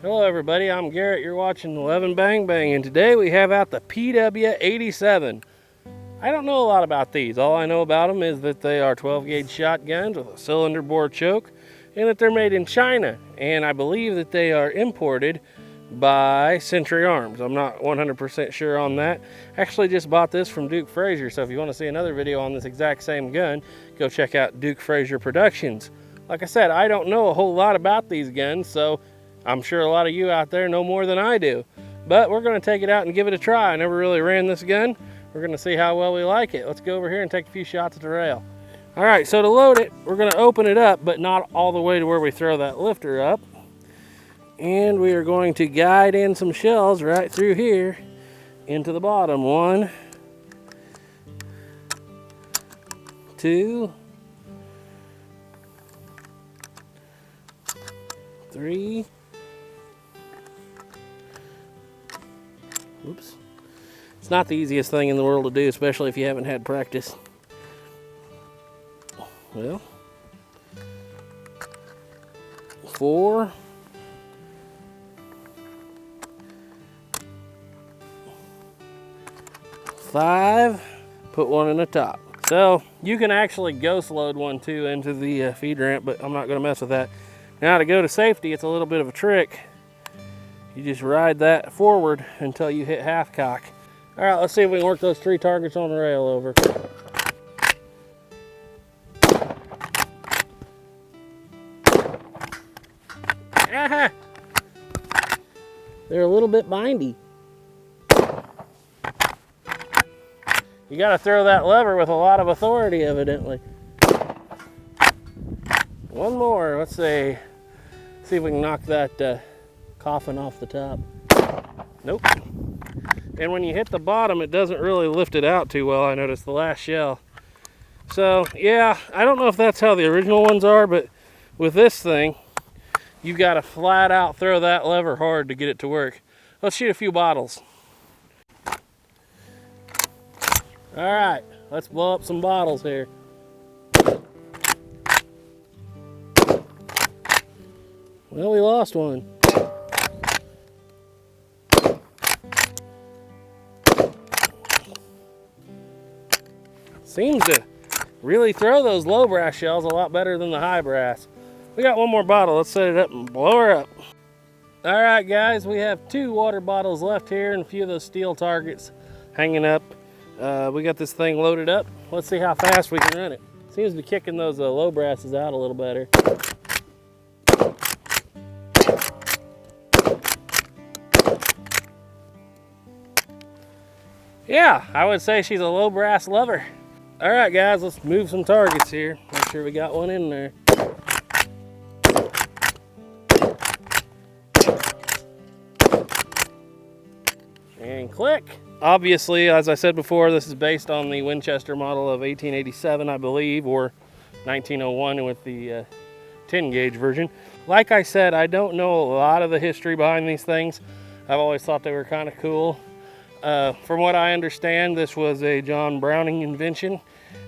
Hello everybody, I'm Garrett, you're watching 11 Bang Bang, and today we have out the PW87. I don't know a lot about these. All I know about them is that they are 12 gauge shotguns with a cylinder bore choke, and that they're made in China, and I believe that they are imported by Century Arms. I'm not 100% sure on that. Actually just bought this from Duke Frazier, so if you want to see another video on this exact same gun, go check out Duke Frazier Productions. Like I said, I don't know a whole lot about these guns, so I'm sure a lot of you out there know more than I do. But we're going to take it out and give it a try. I never really ran this gun. We're going to see how well we like it. Let's go over here and take a few shots at the rail. All right, so to load it, we're going to open it up, but not all the way to where we throw that lifter up. And we are going to guide in some shells right through here into the bottom. 1, 2, 3. Oops. It's not the easiest thing in the world to do, especially if you haven't had practice. Well, 4. 5. Put one in the top. So you can actually ghost load one too into the feed ramp, but I'm not going to mess with that. Now to go to safety, it's a little bit of a trick. You just ride that forward until you hit half cock. All right, let's see if we can work those 3 targets on the rail over. Ah! They're a little bit bindy. You got to throw that lever with a lot of authority, evidently. One more. Let's see. See if we can knock that coffin off the top. Nope. And when you hit the bottom, it doesn't really lift it out too well. I noticed the last shell. So yeah, I don't know if that's how the original ones are, but with this thing, you got to flat out throw that lever hard to get it to work. Let's shoot a few bottles. All right, let's blow up some bottles here. Well, we lost one. Seems to really throw those low brass shells a lot better than the high brass. We got one more bottle. Let's set it up and blow her up. All right, guys, we have 2 water bottles left here and a few of those steel targets hanging up. We got this thing loaded up. Let's see how fast we can run it. Seems to be kicking those low brasses out a little better. Yeah, I would say she's a low brass lever. All right, guys, let's move some targets here. Make sure we got one in there. And click. Obviously, as I said before, this is based on the Winchester model of 1887, I believe, or 1901 with the 10 gauge version. Like I said, I don't know a lot of the history behind these things. I've always thought they were kind of cool. From what I understand, this was a John Browning invention,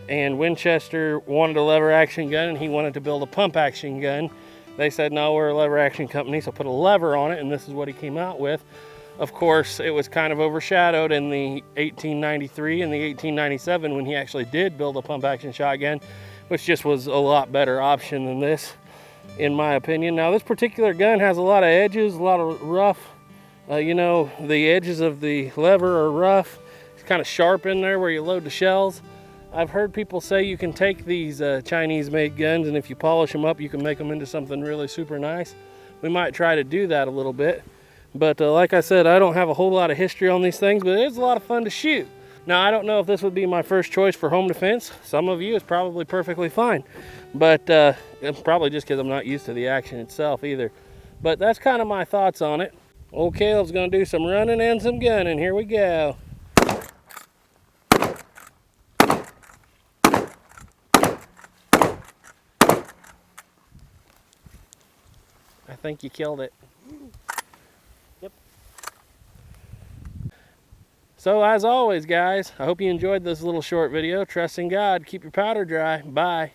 and Winchester wanted a lever action gun and he wanted to build a pump action gun. They said, no, we're a lever action company, so put a lever on it, and this is what he came out with. Of course, it was kind of overshadowed in the 1893 and the 1897 when he actually did build a pump action shotgun, which just was a lot better option than this, in my opinion. Now, this particular gun has a lot of edges, a lot of rough. You know, the edges of the lever are rough. It's kind of sharp in there where you load the shells. I've heard people say you can take these Chinese-made guns, and if you polish them up, you can make them into something really super nice. We might try to do that a little bit. But like I said, I don't have a whole lot of history on these things, but it's a lot of fun to shoot. Now, I don't know if this would be my first choice for home defense. Some of you, it's probably perfectly fine. But it's probably just because I'm not used to the action itself either. But that's kind of my thoughts on it. Old Caleb's going to do some running and some gunning. Here we go. I think you killed it. Yep. So as always, guys, I hope you enjoyed this little short video. Trust in God. Keep your powder dry. Bye.